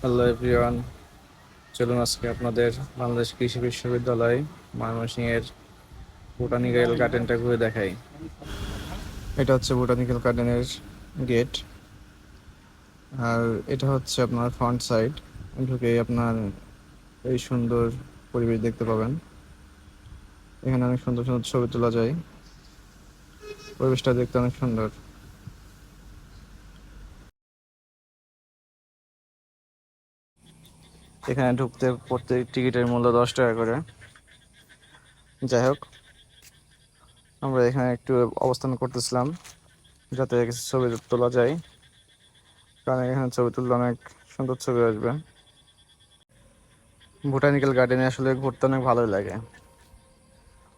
Hello everyone, চলুন আজকে আপনাদের বাংলাদেশ কৃষি বিশ্ববিদ্যালয় ময়মনসিংহের বোটানিক্যাল গার্ডেনটা ঘুরে দেখাই। এটা হচ্ছে বোটানিক্যাল গার্ডেনের গেট, আর এটা হচ্ছে আপনার ফ্রন্ট সাইড। ঢুকেই আপনার এই সুন্দর পরিবেশ দেখতে পাবেন। এখানে অনেক সুন্দর সুন্দর ছবি তোলা যায়, পরিবেশটা দেখতে অনেক সুন্দর। এখানে ঢুকতে প্রত্যেক টিকিটের মূল্য 10 টাকা করে। যাই হোক, আমরা এখানে একটু অবস্থান করতেছিলাম যাতে কিছু ছবি তোলা যায়, কারণ এখানে ছবি তুললে অনেক সুন্দর ছবি আসবে। বোটানিক্যাল গার্ডেনে আসলে ঘুরতে অনেক ভালোই লাগে,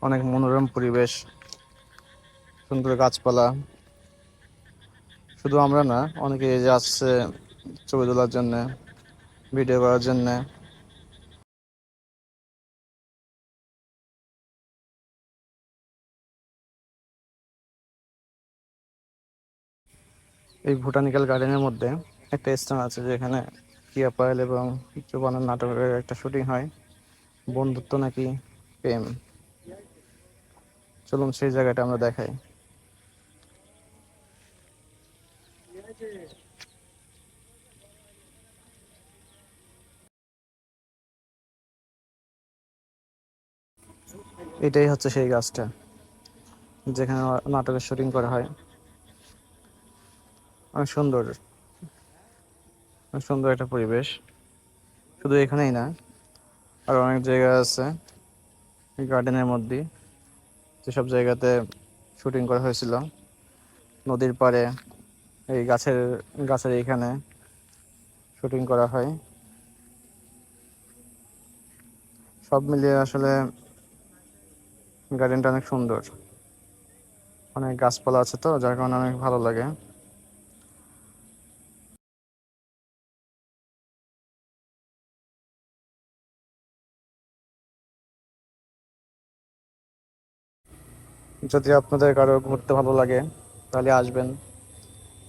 অনেক মনোরম পরিবেশ, সুন্দর গাছপালা। শুধু আমরা না, অনেকে এই যে আসছে ছবি তোলার জন্য, ভিডিও করার জন্য। এই বোটানিক্যাল গার্ডেনের মধ্যে একটা স্থান আছে যেখানে কিয়া পায়েল এবং চুবানের নাটকের একটা শুটিং হয়, বন্ধুত্ব নাকি প্রেম। চলুন সেই জায়গাটা আমরা দেখাই। এটাই হচ্ছে সেই গাছটা যেখানে নাটকের শুটিং করা হয়। অনেক সুন্দর, অনেক সুন্দর একটা পরিবেশ। শুধু এখানেই না, আরো অনেক জায়গা আছে এই গার্ডেনের মধ্যে, যেসব জায়গাতে শুটিং করা হয়েছিল। নদীর পাড়ে, এই গাছের এইখানে শুটিং করা হয়। সব মিলিয়ে আসলে গার্ডেনটা অনেক সুন্দর, অনেক গাছপালা আছে তো যার কারণে অনেক ভালো লাগে। যদি আপনাদের কারো ঘুরতে ভালো লাগে তাহলে আসবেন,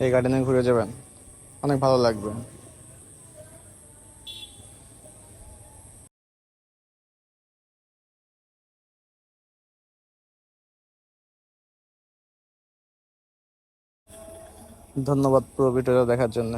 এই গার্ডেনে ঘুরে যাবেন, অনেক ভালো লাগবে। ধন্যবাদ পুরো ভিডিওটা দেখার জন্য।